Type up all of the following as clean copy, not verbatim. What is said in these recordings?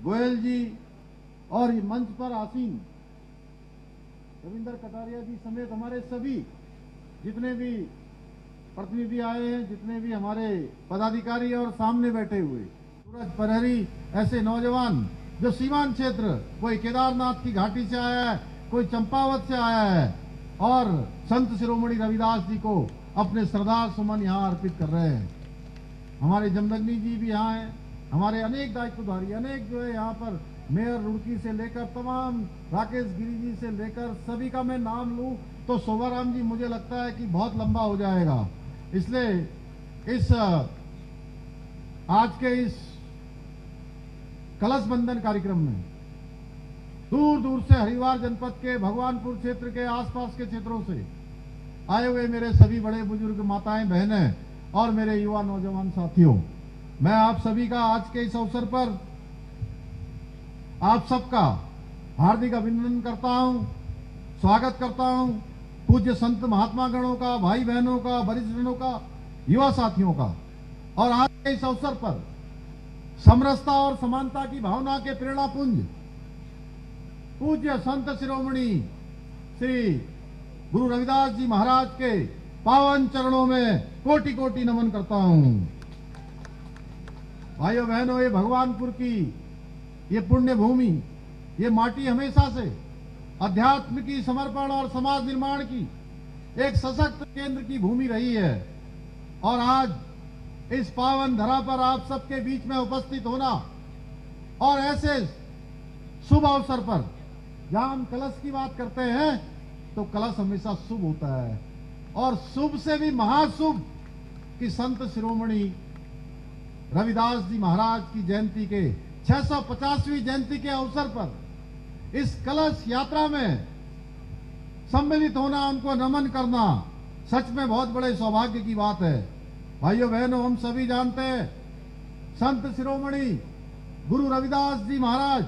गोयल जी और मंच पर आसीन रविंद्र कटारिया जी समेत हमारे सभी जितने भी प्रतिनिधि आए हैं, जितने भी हमारे पदाधिकारी और सामने बैठे हुए सूरज प्रहरी, ऐसे नौजवान जो सीमांत क्षेत्र, कोई केदारनाथ की घाटी से आया है, कोई चंपावत से आया है और संत शिरोमणि रविदास जी को अपने श्रद्धा सुमन यहाँ अर्पित कर रहे हैं। हमारे जमदग्नि जी भी यहाँ हैं, हमारे अनेक दायित्वधारी, अनेक जो है यहाँ पर मेयर रुड़की से लेकर तमाम राकेश गिरी जी से लेकर सभी का मैं नाम लूं तो शोभाराम जी मुझे लगता है कि बहुत लंबा हो जाएगा। इसलिए इस आज के इस कलश बंधन कार्यक्रम में दूर दूर से हरिद्वार जनपद के भगवानपुर क्षेत्र के आसपास के क्षेत्रों से आए हुए मेरे सभी बड़े बुजुर्ग माताएं बहनें और मेरे युवा नौजवान साथियों, मैं आप सभी का आज के इस अवसर पर आप सबका हार्दिक अभिनंदन करता हूं, स्वागत करता हूं। पूज्य संत महात्मा गणों का, भाई बहनों का, वरिष्ठ जनों का, युवा साथियों का। और आज के इस अवसर पर समरसता और समानता की भावना के प्रेरणा पुंज पूज्य संत शिरोमणि श्री गुरु रविदास जी महाराज के पावन चरणों में कोटि कोटि नमन करता हूं। भाइयों बहनों, ये भगवानपुर की ये पुण्य भूमि, ये माटी हमेशा से अध्यात्म की, समर्पण और समाज निर्माण की एक सशक्त केंद्र की भूमि रही है। और आज इस पावन धरा पर आप सबके बीच में उपस्थित होना और ऐसे शुभ अवसर पर जहां हम कलश की बात करते हैं तो कलश हमेशा शुभ होता है और शुभ से भी महाशुभ कि संत शिरोमणि रविदास जी महाराज की जयंती के 650वीं जयंती के अवसर पर इस कलश यात्रा में सम्मिलित होना, उनको नमन करना सच में बहुत बड़े सौभाग्य की बात है। भाइयों बहनों, हम सभी जानते हैं संत शिरोमणि गुरु रविदास जी महाराज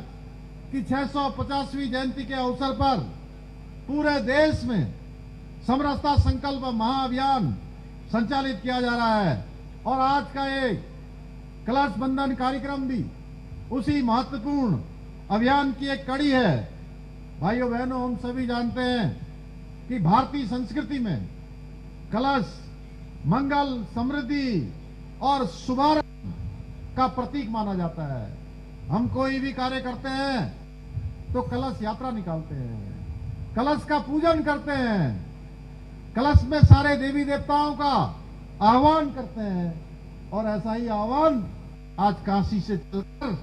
की 650वीं जयंती के अवसर पर पूरे देश में समरसता संकल्प महाअभियान संचालित किया जा रहा है और आज का एक कलश बंधन कार्यक्रम भी उसी महत्वपूर्ण अभियान की एक कड़ी है। भाइयों बहनों, हम सभी जानते हैं कि भारतीय संस्कृति में कलश मंगल, समृद्धि और शुभारंभ का प्रतीक माना जाता है। हम कोई भी कार्य करते हैं तो कलश यात्रा निकालते हैं, कलश का पूजन करते हैं, कलश में सारे देवी देवताओं का आह्वान करते हैं और ऐसा ही आह्वान आज काशी से चलकर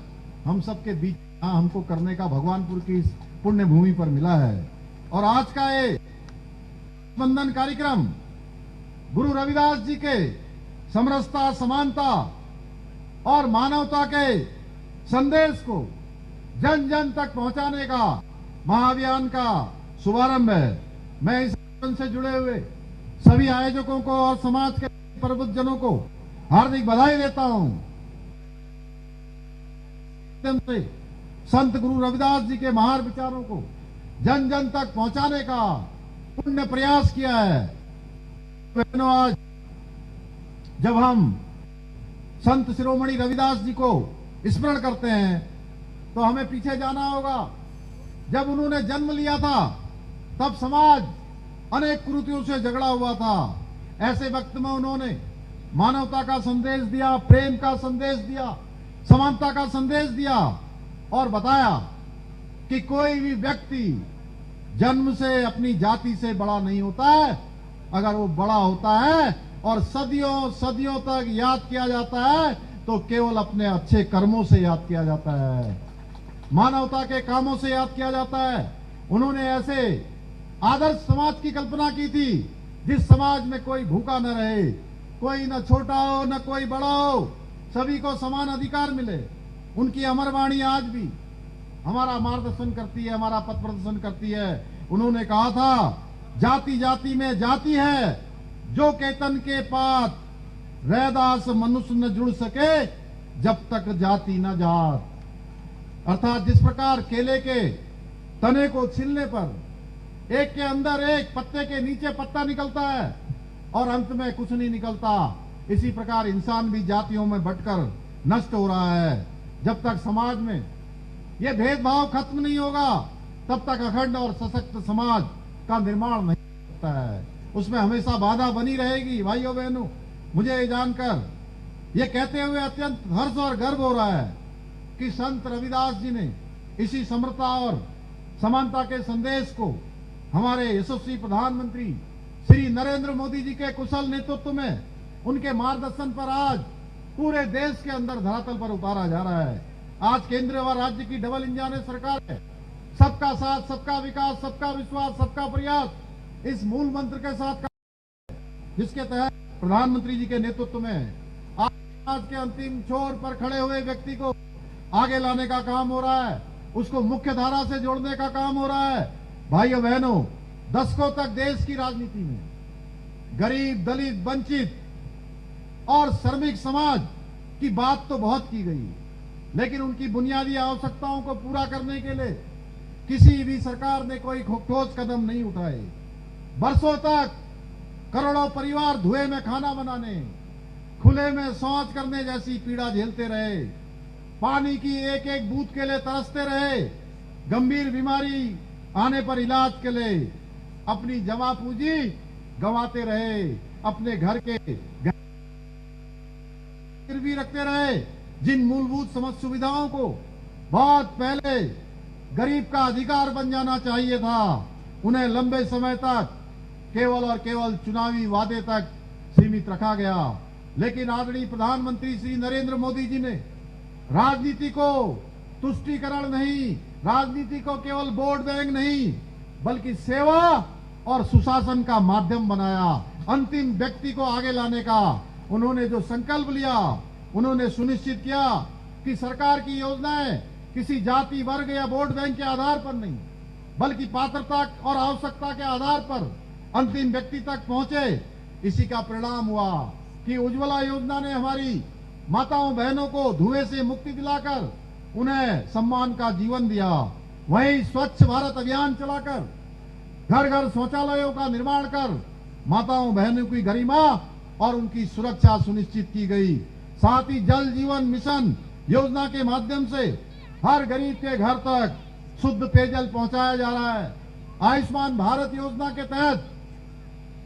हम सबके बीच हमको करने का भगवानपुर की इस पुण्य भूमि पर मिला है। और आज का ये बंधन कार्यक्रम गुरु रविदास जी के समरसता, समानता और मानवता के संदेश को जन जन तक पहुंचाने का महाअभियान का शुभारंभ है। मैं इस आंदोलन से जुड़े हुए सभी आयोजकों को और समाज के प्रबुद्धजनों को हार्दिक बधाई देता हूं। से संत गुरु रविदास जी के महान विचारों को जन जन तक पहुंचाने का पुण्य प्रयास किया है। बहनों, आज जब हम संत शिरोमणि रविदास जी को स्मरण करते हैं तो हमें पीछे जाना होगा। जब उन्होंने जन्म लिया था तब समाज अनेक कुरीतियों से झगड़ा हुआ था। ऐसे वक्त में उन्होंने मानवता का संदेश दिया, प्रेम का संदेश दिया, समानता का संदेश दिया और बताया कि कोई भी व्यक्ति जन्म से अपनी जाति से बड़ा नहीं होता है। अगर वो बड़ा होता है और सदियों सदियों तक याद किया जाता है तो केवल अपने अच्छे कर्मों से याद किया जाता है, मानवता के कामों से याद किया जाता है। उन्होंने ऐसे आदर्श समाज की कल्पना की थी जिस समाज में कोई भूखा न रहे, कोई न छोटा हो न कोई बड़ा हो, सभी को समान अधिकार मिले। उनकी अमर वाणी आज भी हमारा मार्गदर्शन करती है, हमारा पथ प्रदर्शन करती है। उन्होंने कहा था, जाति जाति में जाति है, जो केतन के पात रैदास मनुष्य न जुड़ सके, जब तक जाति न जात। अर्थात जिस प्रकार केले के तने को छीलने पर एक के अंदर एक, पत्ते के नीचे पत्ता निकलता है और अंत में कुछ नहीं निकलता, इसी प्रकार इंसान भी जातियों में बंटकर नष्ट हो रहा है। जब तक समाज में ये भेदभाव खत्म नहीं होगा तब तक अखंड और सशक्त समाज का निर्माण नहीं हो सकता है। उसमें हमेशा बाधा बनी रहेगी। भाइयों बहनों, मुझे ये जानकर ये कहते हुए अत्यंत हर्ष और गर्व हो रहा है कि संत रविदास जी ने इसी समरता और समानता के संदेश को हमारे यशस्वी प्रधानमंत्री श्री नरेंद्र मोदी जी के कुशल नेतृत्व में उनके मार्गदर्शन पर आज पूरे देश के अंदर धरातल पर उतारा जा रहा है। आज केंद्र व राज्य की डबल इंजन सरकार है। सबका साथ, सबका विकास, सबका विश्वास, सबका प्रयास इस मूल मंत्र के साथ, जिसके तहत प्रधानमंत्री जी के नेतृत्व में आज के अंतिम छोर पर खड़े हुए व्यक्ति को आगे लाने का काम हो रहा है, उसको मुख्य धारा से जोड़ने का काम हो रहा है। भाइयों बहनों, दशकों तक देश की राजनीति में गरीब, दलित, वंचित और श्रमिक समाज की बात तो बहुत की गई, लेकिन उनकी बुनियादी आवश्यकताओं को पूरा करने के लिए किसी भी सरकार ने कोई ठोस कदम नहीं उठाए। बरसों तक करोड़ों परिवार धुएं में खाना बनाने, खुले में शौच करने जैसी पीड़ा झेलते रहे, पानी की एक एक बूंद के लिए तरसते रहे, गंभीर बीमारी आने पर इलाज के लिए अपनी जमा पूंजी गंवाते रहे, अपने घर के गिरवी रखते रहे। जिन मूलभूत सुविधाओं को बहुत पहले गरीब का अधिकार बन जाना चाहिए था, उन्हें लंबे समय तक केवल और केवल चुनावी वादे तक सीमित रखा गया। लेकिन आदरणीय प्रधानमंत्री श्री नरेंद्र मोदी जी ने राजनीति को तुष्टीकरण नहीं, राजनीति को केवल वोट बैंक नहीं, बल्कि सेवा और सुशासन का माध्यम बनाया। अंतिम व्यक्ति को आगे लाने का उन्होंने जो संकल्प लिया, उन्होंने सुनिश्चित किया कि सरकार की योजनाएं किसी जाति, वर्ग या वोट बैंक के आधार पर नहीं, बल्कि पात्रता और आवश्यकता के आधार पर अंतिम व्यक्ति तक पहुंचे। इसी का परिणाम हुआ कि उज्ज्वला योजना ने हमारी माताओं बहनों को धुएं से मुक्ति दिलाकर उन्हें सम्मान का जीवन दिया। वहीं स्वच्छ भारत अभियान चलाकर घर घर शौचालयों का निर्माण कर माताओं बहनों की गरिमा और उनकी सुरक्षा सुनिश्चित की गई। साथ ही जल जीवन मिशन योजना के माध्यम से हर गरीब के घर तक शुद्ध पेयजल पहुंचाया जा रहा है। आयुष्मान भारत योजना के तहत